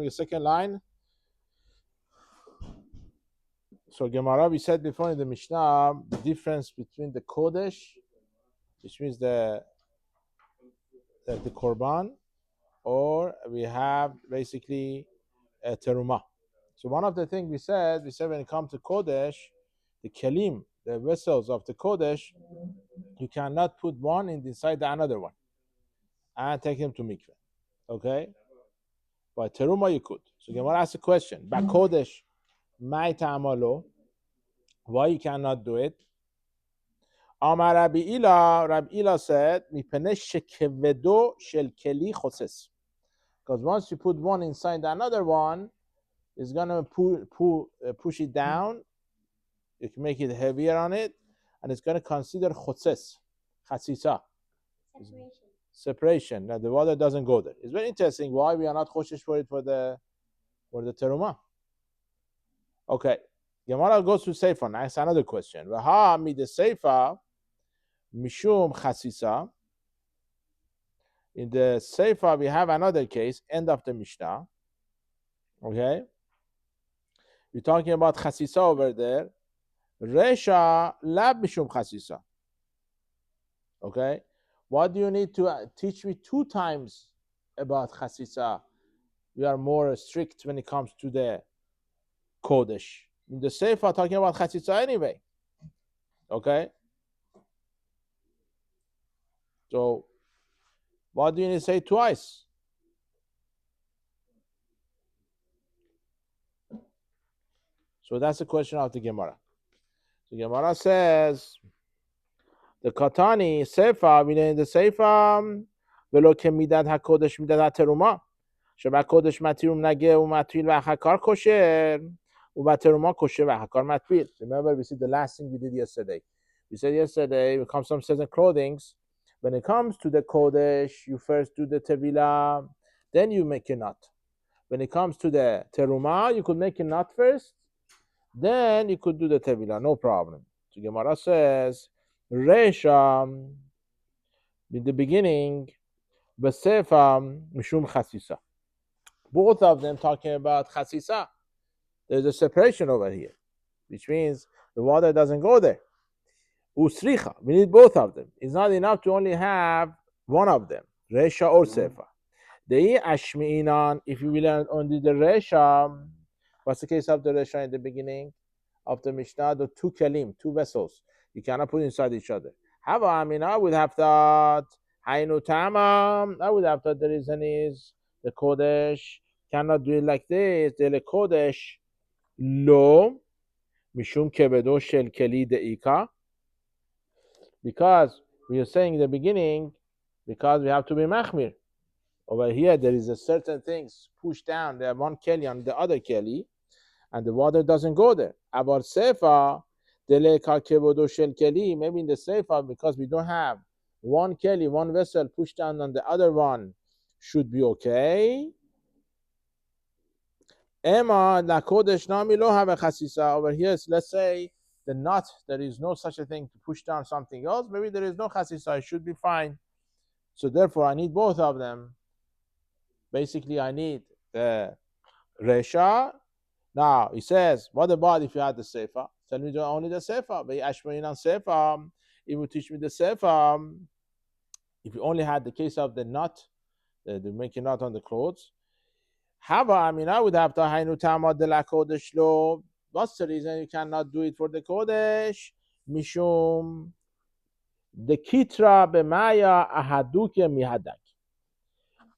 The second line. So Gemara, we said before in the Mishnah, the difference between the Kodesh, which means the Korban, or we have basically a Terumah. So one of the things we said when it comes to Kodesh, the Kelim, the vessels of the Kodesh, you cannot put one inside the another one and take him to mikveh. Okay? But Terumah you could. So Gemara asks a question. Ba Kodesh, mai ta'amalo, why you cannot do it? Amar Rabbi Ila said, mipnei shekevedo shel keli choses. Because once you put one inside another one, it's going to push it down. You can make it heavier on it, and it's going to consider choses, chatzisa. Separation. Now the water doesn't go there. It's very interesting why we are not choshesh for it for the terumah. Okay. Gemara goes to Seifa. Now ask another question. Vaha mi the Seifa mishum chasisa. In the Seifa we have another case. End of the Mishnah. Okay. We're talking about chasisa over there. Resha lab mishum chasisa. Okay. What do you need to teach me 2 times about chasisa? We are more strict when it comes to the Kodesh. In the Seifa, talking about chasisa anyway. Okay? So, what do you need to say twice? So that's the question of the Gemara. So Gemara says, the Katani Seifa, in the Seifa, velo kemidat hakodesh midat hateruma, sheba kodesh matirum nage umatvil v'achakar kosher, ubateruma kosher v'achakar matvil. Remember, we see the last thing we did yesterday. We said yesterday, when it comes to certain clothings, when it comes to the kodesh, you first do the tevilah, then you make a knot. When it comes to the teruma, you could make a knot first, then you could do the tevilah, no problem. So Gemara says, Resha, in the beginning, Besefa, Mishum Chasisa. Both of them talking about Chasisa. There's a separation over here, which means the water doesn't go there. Usricha, we need both of them. It's not enough to only have one of them, Resha or Sefa. The Ashmi'inan, if you will learn only the Resha, what's the case of the Resha in the beginning of the Mishnah? The 2 kelim, 2 vessels. You cannot put inside each other. Hava, I mean, I would have thought, Hainu Tamam, I would have thought the reason is the Kodesh cannot do it like this. The Kodesh, Lo, Mishum Kebedo Shel Keli Deika. Because we are saying in the beginning, because we have to be Machmir. Over here, there is a certain things pushed down. They have one Keli on the other Keli, and the water doesn't go there. About Sefa, maybe in the Seifa, because we don't have one keli, one vessel pushed down on the other one, should be okay. Emma la Kodesh nami lo have a chasisa. Over here, let's say the knot, there is no such a thing to push down something else. Maybe there is no chasisa, it should be fine. So therefore, I need both of them. Basically, I need the Resha. Now, he says, what about if you had the Seifa? Tell me only the Seifa. But Ashmain on Seifa, it will teach me the Seifa. If you only had the case of the knot, the making knot on the clothes. Hava, I mean, I would have to Hainu Tama de la Kodesh lo. What's the reason you cannot do it for the Kodesh? Mishum the Kitra b'maya ahaduke mihadak.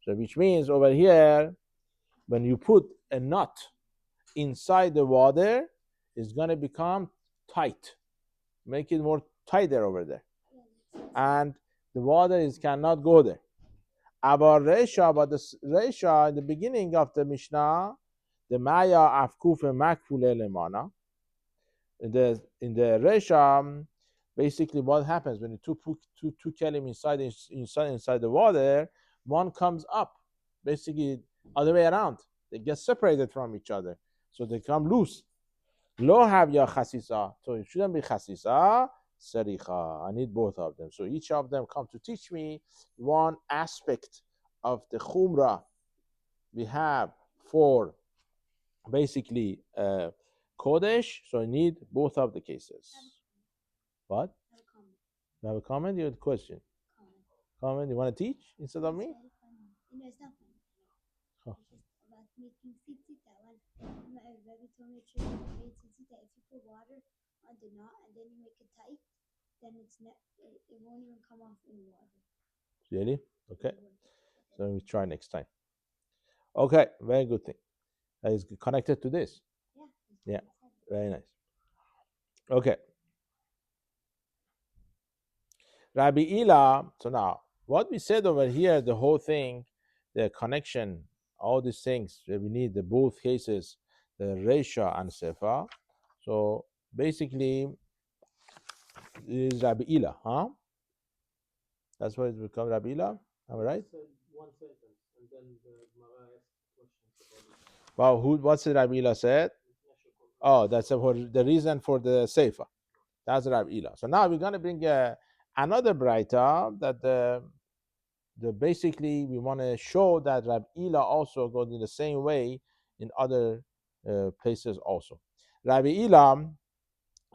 So which means over here, when you put a knot inside the water, it's going to become tight. Make it more tighter over there. And the water cannot go there. About Resha, but the Resha in the beginning of the Mishnah, the Maya Afkuf Makfule Lemana. In the Resha, basically what happens when you put two kelim inside the water, one comes up. Basically, other way around. They get separated from each other. So they come loose. Lo have ya chasisa. So it shouldn't be chasisa, sericha. I need both of them. So each of them come to teach me one aspect of the chumrah. We have for basically Kodesh, so I need both of the cases. What? You have a comment? You have a question? Comment? You want to teach instead of me? It's not funny. Oh. It's just about making tzitzita. When Rabbi told me to make tzitzita, if you put water on the knot and then you make it tight, then it won't even come off in water. Really? Okay. So we try next time. Okay, very good thing. That is connected to this. Yeah, very nice. Okay. Rabbi Ila, so now, what we said over here, the whole thing, the connection, all these things, that we need the both cases, the Resha and Sefa. So basically, it is Rabbi Ila, huh? That's why it becomes Rabbi Ila, am I right? One sentence, and then the Gemara asked questions about it. Wow, what's the Rabbi Ila said? Oh, that's the reason for the Sefa. That's Rabbi Ila. So now we're going to bring another Braita that the basically we want to show that Rabbi Ila also goes in the same way in other places also. Rabbi Ila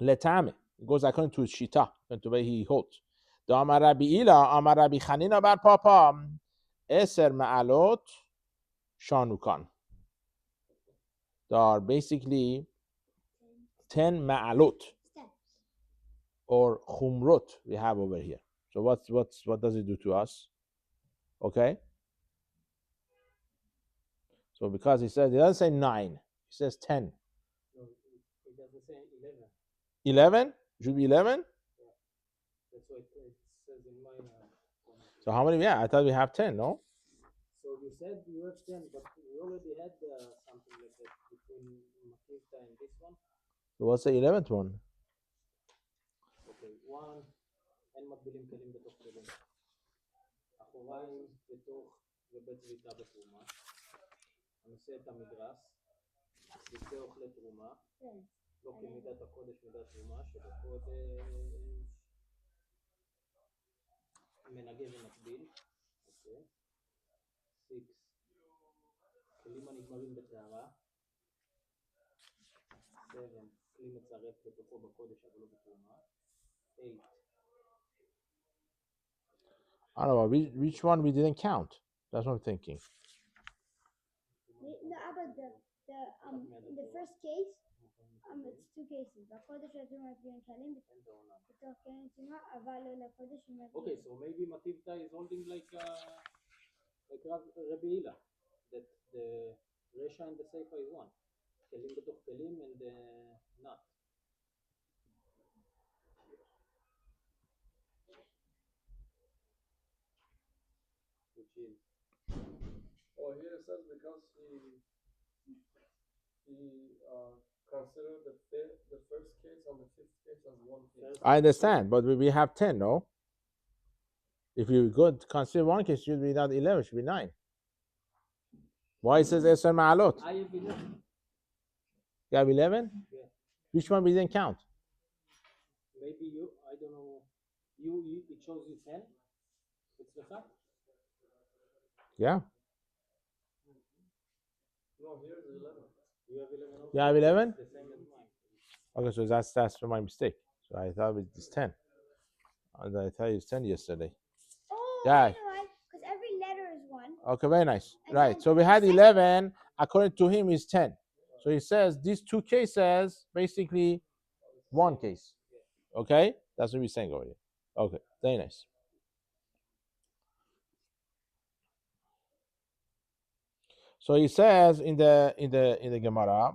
letame goes according to his shita, and the way he holds. The Amar Rabbi Ila, Amar Rabbi Chanina bar Papa, Eser ma'alot shanukan. There are basically 10 ma'alot or chumrot we have over here. So what does it do to us? Okay. So because he doesn't say 9, he says 10. No, it doesn't say 11. 11? Should be 11? Yeah. That's what it says in my. So how many? Yeah, I thought we have 10, no? So you said you have 10, but we already had something like that between Makivta and this one. So what's the 11th one? Okay, 1, אין מטבילים כלים בתוך כלים. אחוריים בתוך ובית זריתה בתרומה. הנושא את המדרס. יוצא אוכלי תרומה. לא כמידת הקודש מידת תרומה, שבקודש מנגב ומטביל. אוקיי. 6. כלים הנגמרים בטהרה. 7. כלי מצרף בתוכו בקודש אבל לא בתרומה. 8. I don't know, which one we didn't count? That's what I'm thinking. No, but in the first case, it's two cases. Okay, so maybe Mativta is holding like Rabbi Hila, that the Resha and the Seifa is one. Kelim betוך kelim and the nut. Which is? Oh, here it says because he considered the first case and the fifth case as one case. I understand, but we have 10, no? If you go to consider one case, it should be not 11, it should be 9. Why it says Eser Ma'alot? I have 11. You have 11? Yeah. Which one we didn't count? Maybe you, I don't know, it shows you 10? It's the fact? Yeah. No, here's 11. You have 11 also? You have 11? The same as mine. Okay, so that's my mistake. So I thought it was 10. And I thought it was 10 yesterday. Oh, Yeah. I know why. Because every letter is one. Okay, very nice. And Right. then So we had the 11. According to him, is 10. So he says these two cases, basically one case. Okay? That's what we're saying over here. Okay, very nice. So he says in the Gemara,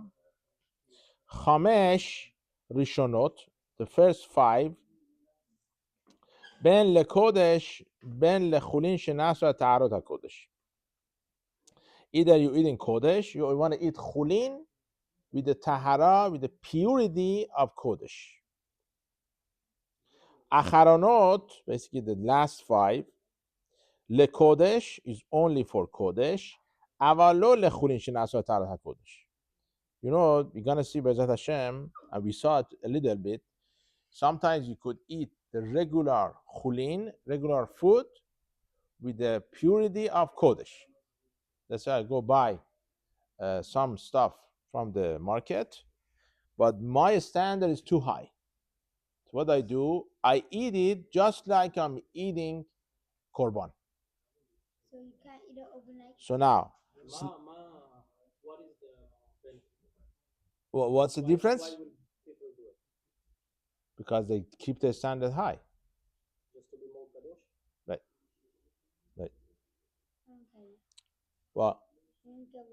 Chamesh Rishonot, the first 5, Ben lekodesh, ben lechulin shenasu ta'arot hakodesh. Either you eat in kodesh, you want to eat chulin with the tahara, with the purity of kodesh. Acharonot, basically the last 5, lekodesh is only for kodesh. Avalo lechulin shenasu ta'arot hakodesh. You know, you're gonna see B'ezrat Hashem, and we saw it a little bit. Sometimes you could eat the regular chulin, regular food, with the purity of kodesh. That's why I go buy some stuff from the market, but my standard is too high. So what I do, I eat it just like I'm eating korban. So you can't eat it overnight. So now, what is the benefit? what's the difference? Why will people do it? Because they keep their standard high. Just to be more kadosh? Right. Right. Okay. Well, Okay,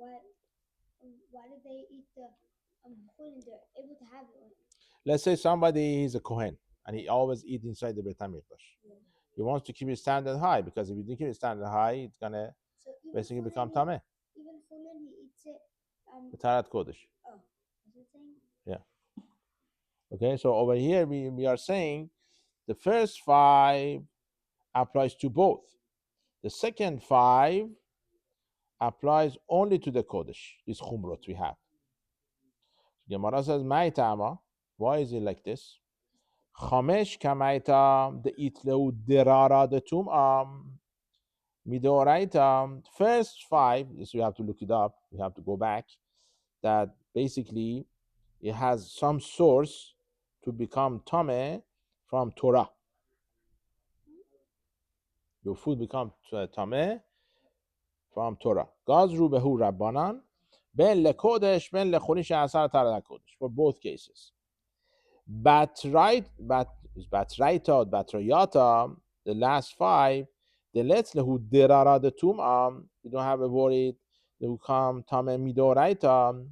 why do they eat the chulin? They're able to have it. let's say somebody is a kohen and he always eats inside the Beit HaMikdash. Yeah. He wants to keep his standard high, because if you don't keep his standard high, it's gonna So basically become chulin, tameh. even chulin, he eats it. Tarat kodesh. Oh, is it saying? Yeah. Okay, so over here we are saying the first 5 applies to both. The second 5 applies only to the kodesh. This chumrot we have. Gemara says, "Ma'itama." Why is it like this? Chamesh kamaita the itleu derara the tum'am midoraita. First 5. This we have to look it up. We have to go back. That basically it has some source to become tameh from Torah. Your food becomes tameh from Torah. Gazru behu rabbanan ben lekodesh ben lechulin she'asar tarat kodesh. For both cases. Batraita, the last 5, the let's lehu derara the tum'am. You don't have a worry. They will come tameh midoraita.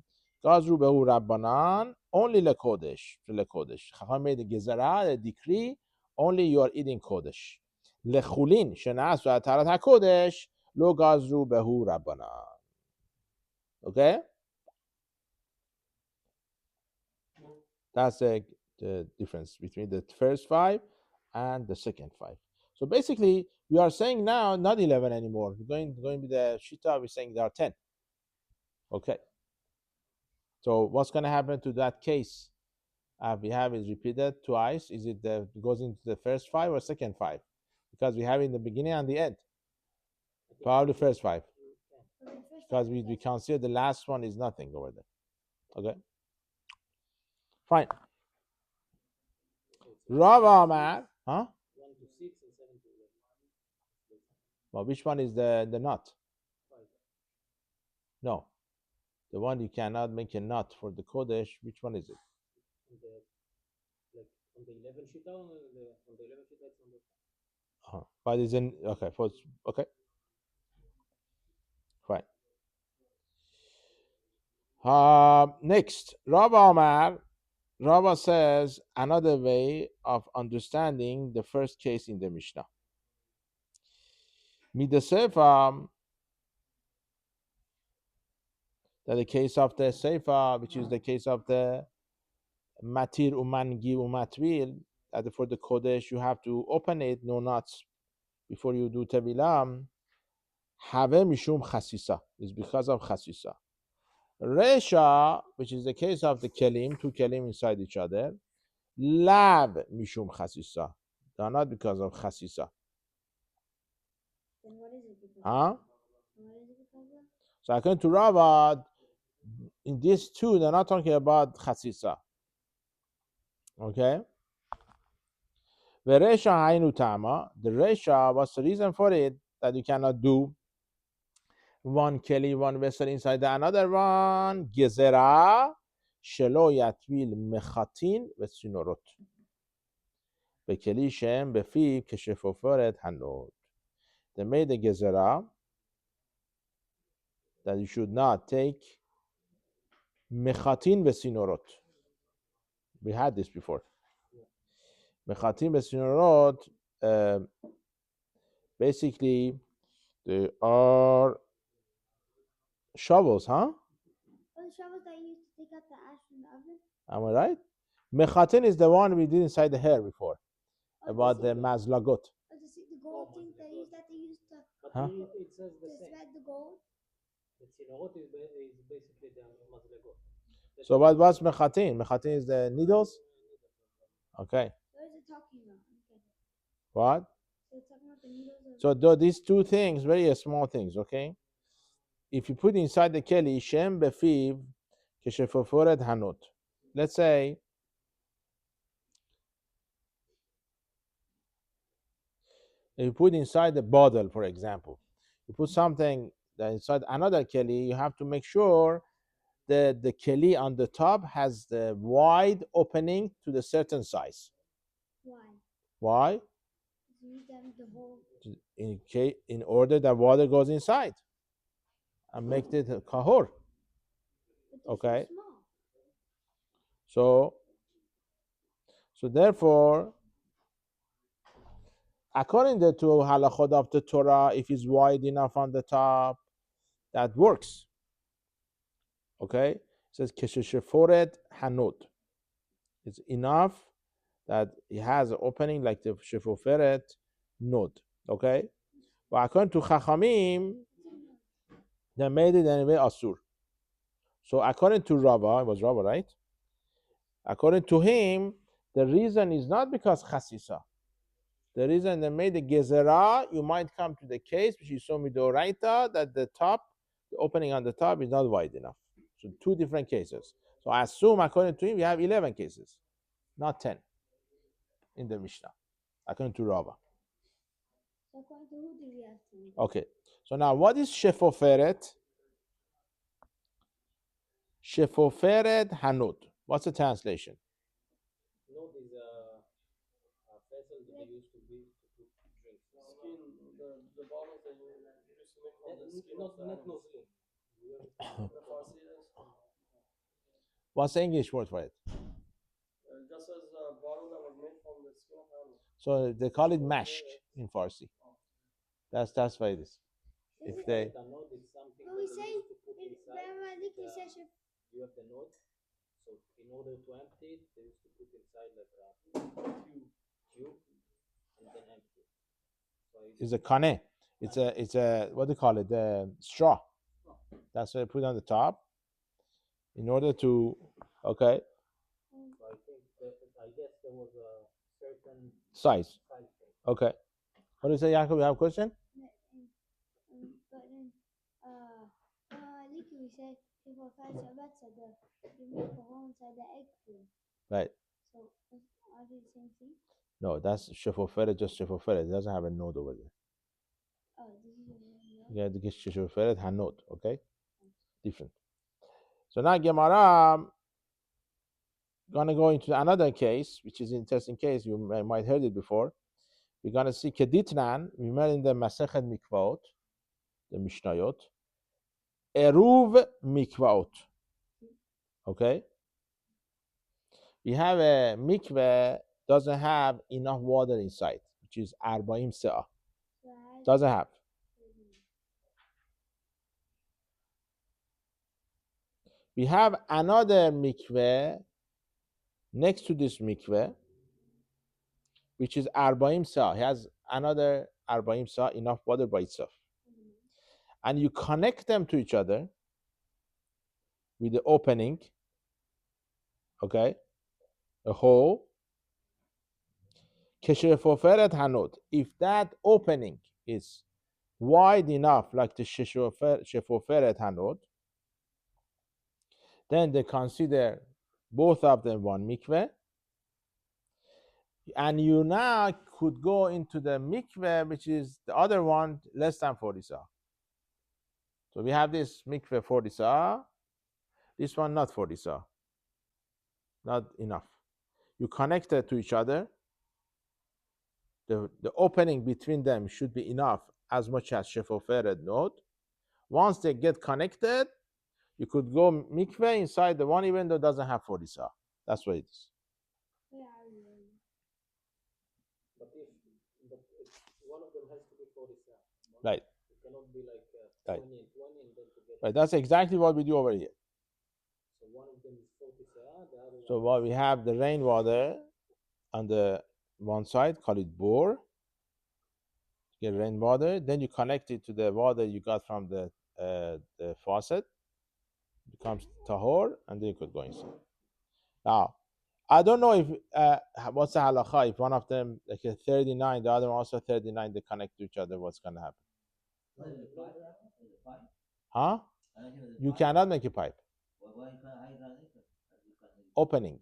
Gazru behu rabbanan only lekodesh. Chacham made the gezerah, the decree. Only you are eating kodesh. Lechulin she'asar tarat hakodesh lo gazru behu rabbanan. Okay, that's the difference between the first 5 and the second 5. So basically, we are saying now not 11 anymore. We're going with the shita. We're saying there are 10. Okay. So what's going to happen to that case? We have it repeated twice. Is it goes into the first 5 or second 5? Because we have it in the beginning and the end. Probably the first 5. Because we consider the last one is nothing over there. Okay. Fine. Rav Amar, huh? 1 to 6 and 7 to 11. Well, which one is the nut? 5. No, the one you cannot make a nut for the kodesh. Which one is it? On the 11 shita, on the 11 shita, it's number 5. But it's in okay. Okay, fine. Next, Rabbi Amar. Rabbi says another way of understanding the first case in the Mishnah. Midasefa, that the case of the Sefa, which is the case of the Matir Umangi Umatvil, that for the Kodesh you have to open it, no nuts, before you do Tevilam. Have Mishum Chasisa is because of Chasisa. Resha, which is the case of the Kelim, 2 Kelim inside each other, Lab Mishum Chasisa. They are not because of Chasisa. Then what is it because Huh? What is it because of? So according to Ravad, in these 2, they're not talking about Chasisa. Okay? The Resha Hainu Tama, the Resha, what's the reason for it that you cannot do one keli, one vessel inside the another one? Gezerah shelo yatvil mechatin v'sinorot bekeli shem befiv keshefoferet hanot. They made the gezerah that you should not take mechatin v'sinorot. We had this before. Mechatin v'sinorot, basically, they are shovels, huh? Oh, the shovels that you use to take out the ash from the oven? Am I right? Mechatin is the one we did inside the hair before, Oh, about the mazlagot. Oh, the gold thing that they use to But Huh? it says the same. thread the gold? The tzinorot is basically the mazlegot. So what's mechatin? Mechatin is the needles? Okay. What is it talking about? Okay. What? So it's talking about the needles of So these 2 things, very small things, okay? if you put inside the keli shem befiv keshefoforet hanot. Let's say if you put inside the bottle, for example, you put something that inside another keli, you have to make sure that the keli on the top has the wide opening to the certain size. Why? Why? You them the whole. In order that water goes inside and make it a kahor. But they're Okay. so small. So therefore, according to halachot of the Torah, if it's wide enough on the top, that works. Okay, it says keshesheforet hanot. It's enough that it has an opening like the shefoferet nod. Okay, but according to Chachamim, they made it anyway asur. So according to Rava, it was Rava, right? According to him, the reason is not because chasisa. The reason they made the gezerah, you might come to the case which you saw me doraita that the top, the opening on the top is not wide enough. So two different cases. So I assume according to him, we have 11 cases, not 10 in the Mishnah, according to Rava. So according to who do we have to? Okay. So now what is shefoferet? Shefoferet hanut. What's the translation? Node is a vessel that they used to put drinks. Skin, the bottles that you used to make from the skin of the Not animals. nozzling. The Farsi is, What's the English word for it? just as a bottle that was made from the skin of animals. So they call it mashk in Farsi. That's what it is. If they The node is something But we that say they used to put in inside. Maliki says You have the node. So in order to empty it, they used to put inside like a tube and then empty it. So it's a kane. It's a what do you call it? The straw. That's what I put on the top. In order to okay So I guess there was a certain size. size thing. Okay. What do you say, Yaakov? You have a question? but in Maliki we say people find Shabbat so you make a hole inside the egg food. Right. So are they the same thing? No, that's shefoferet, just shefoferet. It doesn't have a node over there. Oh, this is a You have to get shefoferet hanot. Okay. Different. So now Gemara gonna go into another case, which is an interesting case. You might heard it before. We're gonna see keditnan. We met in the Masechet Mikvaot, the Mishnayot. Eruv Mikvaot. Okay. We have a mikveh doesn't have enough water inside, which is 40 se'ah. Doesn't have. We have another mikveh next to this mikveh, which is 40 se'ah. It has another 40 se'ah, enough water by itself. And you connect them to each other with the opening, okay, a hole. Keshefoferet hanot. If that opening is wide enough, like the shefoferet hanot, then they consider both of them one mikveh. And you now could go into the mikveh, which is the other one less than 40 se'ah. So we have this mikveh 40 se'ah, this one not 40 se'ah. Not enough. You connect it to each other. The opening between them should be enough, as much as shefoferet node. Once they get connected, you could go mikveh inside the one, even though it doesn't have 40 se'ah. That's what it is. But one of them has to be 40 se'ah. Right. It cannot be like 20 Right. and 20 and then to get. Right. That's exactly what we do over here. So one of them is 40 se'ah, the other So one. what we have the rainwater on the one side, call it bore. Get rainwater, then you connect it to the water you got from the faucet. It becomes tahor, and then you could go inside. Now, I don't know if what's the halacha if one of them like a 39, the other one also 39, they connect to each other. What's gonna happen? Huh? You cannot make a pipe. Opening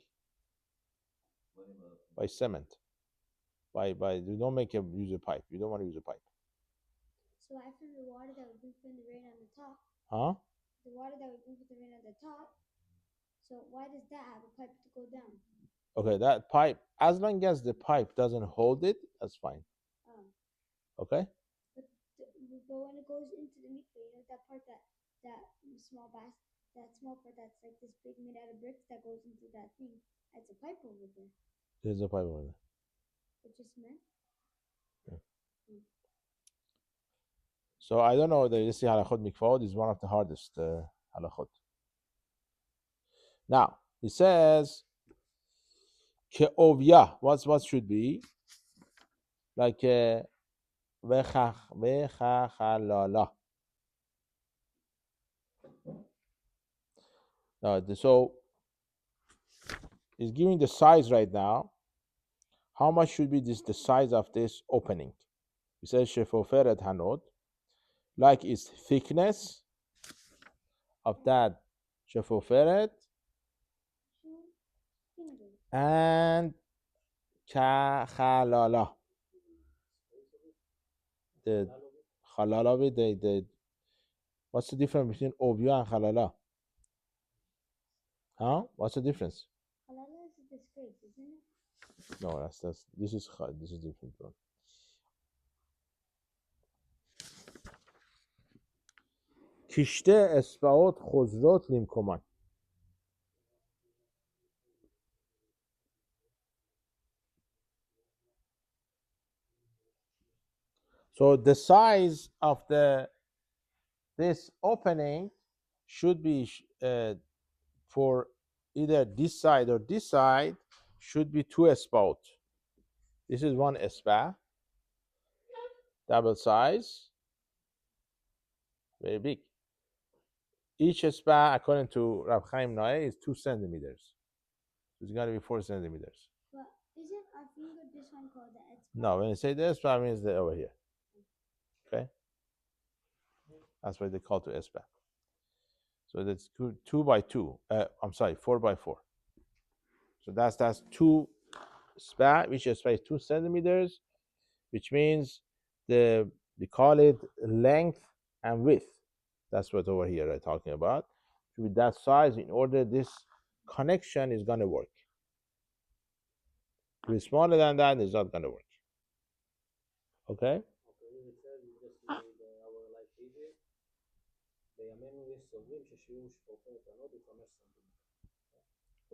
by cement. By you don't use a pipe. You don't want to use a pipe. So after the water that we drink from the rain on the top. Huh? The water that we drink from the rain on the top. So why does that have a pipe to go down? Okay, that pipe, as long as the pipe doesn't hold it, that's fine. Oh. Okay? But when it goes into the mikveh, you know that part that small part that's like this big made out of bricks that goes into that thing. That's a pipe over there. There's a pipe over there. It just meant. Yeah. So I don't know. This halachot mikvahot is one of the hardest halachot. Now he says ke'ovya. What should be like vechachalala. So he's giving the size right now. How much should be the size of this opening? He says shefoferet hanot, like its thickness of that shefoferet, and kachalala. The chalala, the what's the difference between ovya and chalala? Huh? What's the difference? Halala is a disgrace, isn't it? No, this is different one. کشته اصبعات خضرات نیمکمان. So the size of this opening should be for either this side or this side should be 2 esbaot. This is 1 esba, double size, very big. Each esba, according to Rav Chaim Noé, is 2 centimeters. So it's going to be 4 centimeters. But isn't our finger this one called the esba? No, when you say the esba, it means they're over here. Okay? That's why they call it esba. So that's 2 by 2. I'm sorry, 4 by 4. So that's 2 spa, which is 2 centimeters, which means we call it length and width. That's what over here I'm talking about. With that size, in order this connection is going to work. If it's smaller than that, it's not going to work. Okay?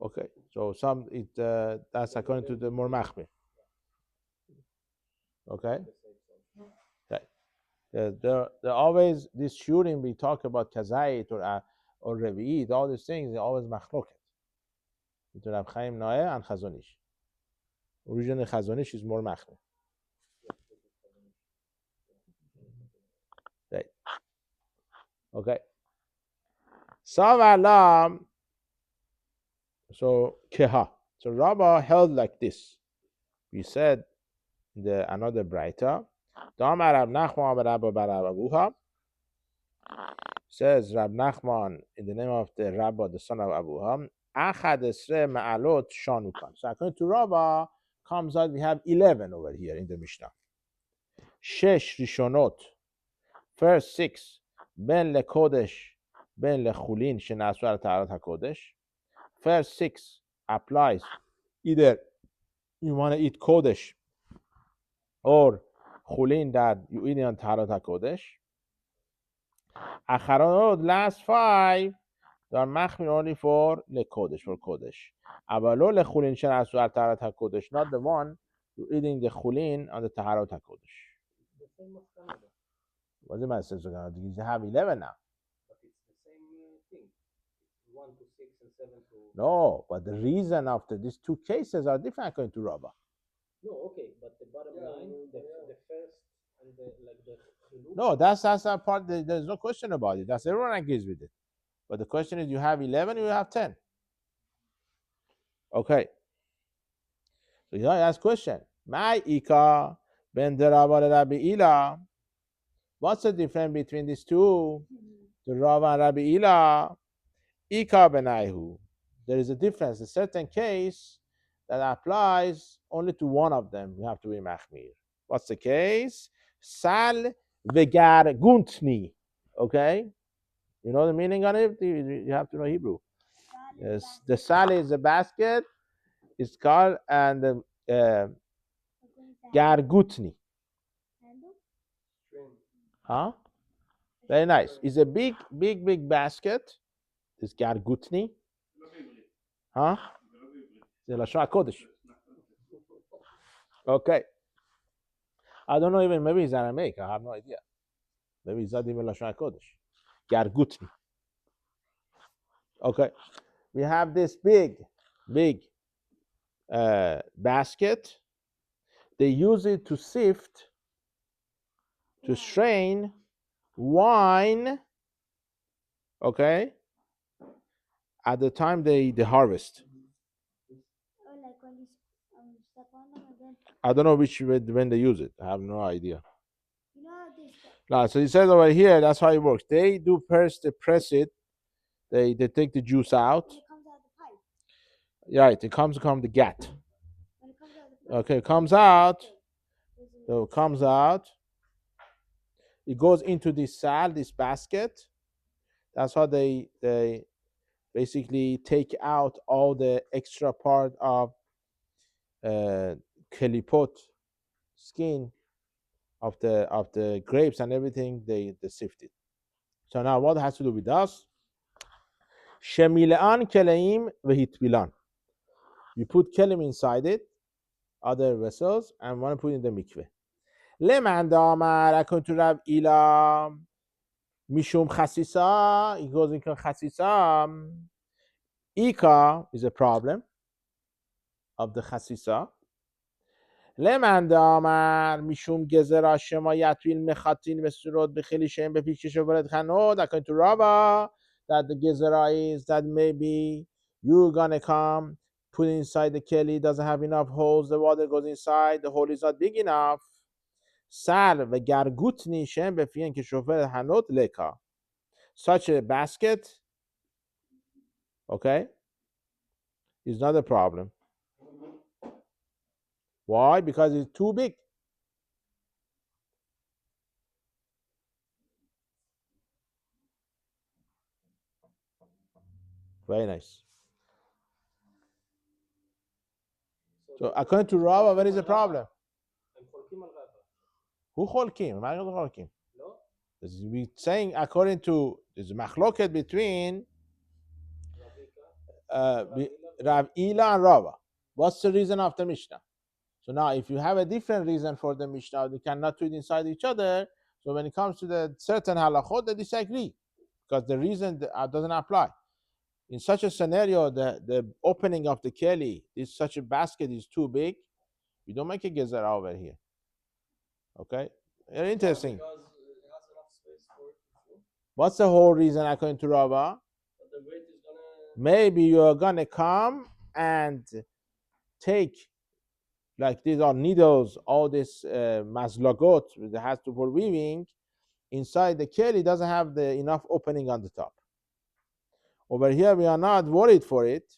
Okay, so that's according to the more machmir. Okay? Okay. There always this shiurim we talk about kazait or revi'it, all these things, they're always machloket between Rab Chaim Noé and Chazon Ish. Originally Chazon Ish is more machmir. Right. Okay. Savalam. So keha. So Rabbah held like this. We said in another braita. Damar Rab Nachman Rabba Barababuha. Says Rab Nachman in the name of the Rabba, the son of Abuha. Achad esre ma'alot shanukan. So according to Rabbah, comes out we have 11 over here in the Mishnah. Shesh rishonot. First 6. Ben lekodesh, ben lechulin shenasu al ta'arat hakodesh. First 6 applies either you want to eat kodesh or chulin that you eat on ta'arat hakodesh. Acharonot, last 5, they are machmir only for lekodesh, for kodesh. Avalo lechulin shenasu al ta'arat hakodesh, not the one you eating the chulin on the ta'arat hakodesh. What's the message? You have 11 now. But it's the same thing. 1 to 6 and 7 to. No, but the reason after these 2 cases are different according to Rabbah. No, okay, but the bottom line, the first and the chiluk. No, that's that part. There's no question about it. That's everyone agrees with it. But the question is, you have 11, you have 10. Okay. So you ask question. My ika ben Rabbi Ila. What's the difference between these 2? to Rava and Rabbi Ila, Ika benaihu. There is a difference, a certain case that applies only to one of them. You have to be machmir. What's the case? Sal vegar guntni. Okay? You know the meaning on it? You have to know Hebrew. Yes. The sal is a basket. It's called, and the gargutni. Huh? Very nice. It's a big basket. It's gargutni. Huh? The Lashon HaKodesh. Okay. I don't know even, maybe it's Aramaic. I have no idea. Maybe it's not even Lashon HaKodesh. Gargutni. Okay. We have this big basket. They use it to sift, to strain wine, okay, at the time they harvest. I don't know when they use it. I have no idea. No, so he says over here, that's how it works. They do first, they press it, they take the juice out. Right, it comes from the gat. Okay, it comes out. So it comes out. It goes into this sal, this basket. That's how they basically take out all the extra part of kelipot, skin of the grapes and everything. They sift it. So now what has to do with us? Shemilan keleim vehitbilan. You put kelim inside it, other vessels, and want to put in the mikveh. Leman damar according to Rav Ila mishum chasisa. It goes into chasisa. Ika is a problem of the chasisa. لمن دامر میشوم گزرا شمایت ویل مخاطین به سرود بخیلی شیم به پیشش ورد خنود according to Rava that the gezerah is that maybe you're gonna come put inside the keli, doesn't have enough holes, the water goes inside, the hole is not big enough. سر و گرگوت نیشم به فیان که شوفر خنود لکا. Such a basket, okay, is not a problem. Why? Because it's too big. Very nice. So according to Rava, where is the problem? Who cholkim? No. We're saying according to there's a machloket between Rav Ila and Rava. What's the reason of the Mishnah? So now, if you have a different reason for the Mishnah, they cannot do it inside each other. So when it comes to the certain halachot, they disagree because the reason doesn't apply. In such a scenario, the opening of the keli is such a basket is too big. You don't make a gezerah over here. Okay, very interesting. Because it has enough space for it to flow. What's the whole reason according to Rava? But the weight is gonna. Maybe you're gonna come and take, like these are needles, all this mazlagot that has to for weaving inside the keli doesn't have the enough opening on the top. Over here we are not worried for it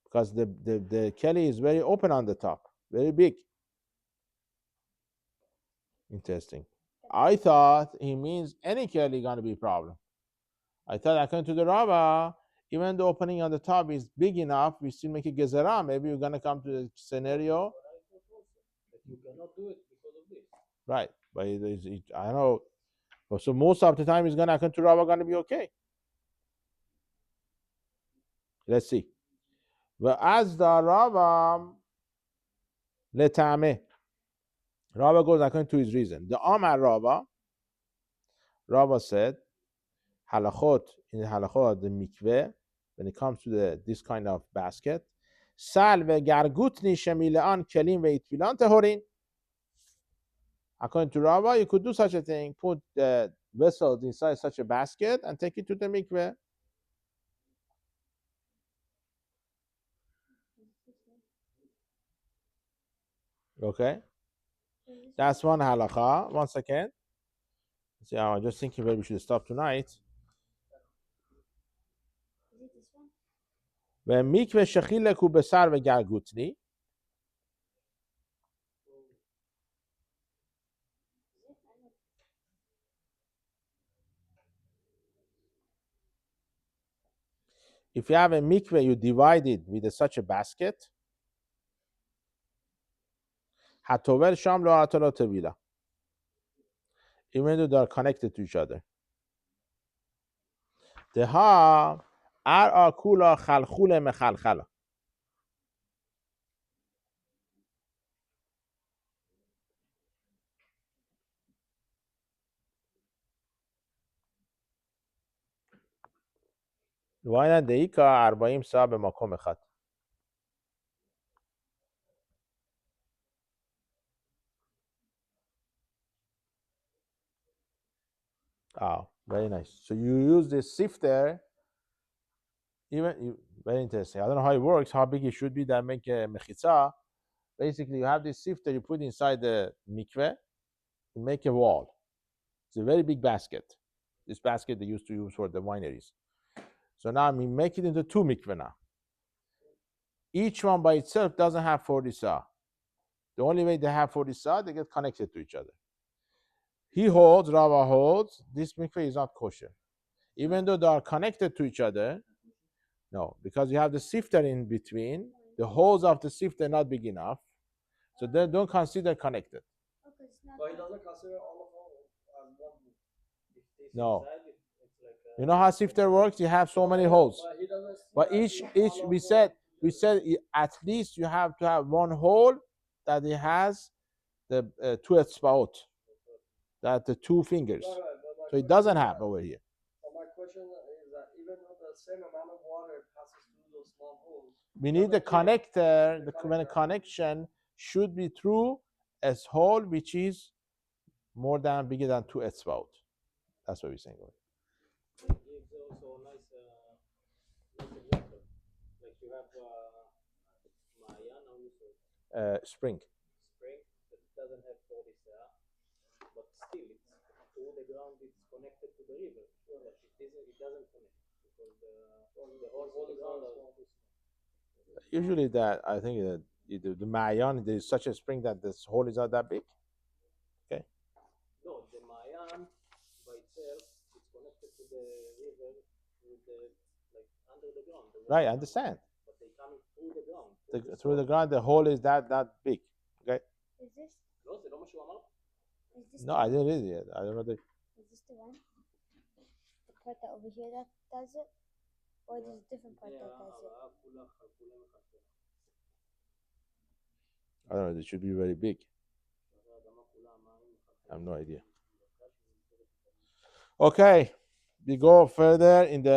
because the keli is very open on the top, very big. Interesting. I thought he means any keli gonna be a problem. I thought according to the Rava, even the opening on the top is big enough, we still make a gezerah. Maybe we're gonna come to the scenario. You cannot do it because of this. Right, but I don't know. So most of the time, it's gonna according to Rava gonna be okay. Let's see. But as the Rava letame, Rava goes according to his reason. The Amar Rava said, halachot in the halachot the mikveh when it comes to this kind of basket, sal ve gargutni shemilaan kelim ve itfilan tehorin. According to Rava, you could do such a thing, put the vessels inside such a basket and take it to the mikveh. Okay, that's one halakha. 1 second. See, I'm just thinking maybe we should stop tonight. ומקווה שחילק הוא בשר וגלגותני. If you have a mikveh, you divide it with such a basket. Hatovel sham lo atolo tevila. Even though they are connected to each other. Deha ar akula chalchule mechalchala. ואינה דאיקה 40 שעה במקום אחד. Oh, very nice. So you use this sifter. Very interesting. I don't know how it works, how big it should be that make a mechitza. Basically, you have this sifter you put inside the mikveh, you make a wall. It's a very big basket. This basket they used to use for the wineries. So now we make it into 2 mikveh now. Each one by itself doesn't have 40 sa. The only way they have 40 sa, they get connected to each other. He holds, Rava holds, this mikveh is not kosher. Even though they are connected to each other, no, because you have the sifter in between, the holes of the sifter are not big enough, so they don't consider connected. But he doesn't consider all of them as one book. No. You know how sifter works? You have so many holes. But he doesn't see But that each all of we them. said at least you have to have one hole that it has the 2 etzbaot, that the 2 fingers. Right, but my So it question doesn't is have that- over here. But my question is that even though the same amount of water passes through those small holes, We need the connector. The connection should be through a hole which is more than bigger than 2 etzbaot. That's what we're saying. It gives also a nice example. Like you have Mayan also Spring. spring that doesn't have 40 sa, but still it's through the ground. It's connected to the river. But it doesn't connect because the holes in the ground are too small. Usually, that I think that the Mayan, there is such a spring that this hole is not that big. No, the Mayan by itself is connected to the river with the like under the ground. Right, I understand. But they coming through the ground. Through the ground, the hole is that big. Okay. Is this? לא, זה לא מה שהוא אמר. Is this? No, I didn't read it yet. I don't know. Is this the one? The part that over here that does it, or there's a different part that does it? הרעה כולה חלקולה מחלקולה. I don't know. It should be very big. האדמה כולה המים I have no idea. Okay, we go further in the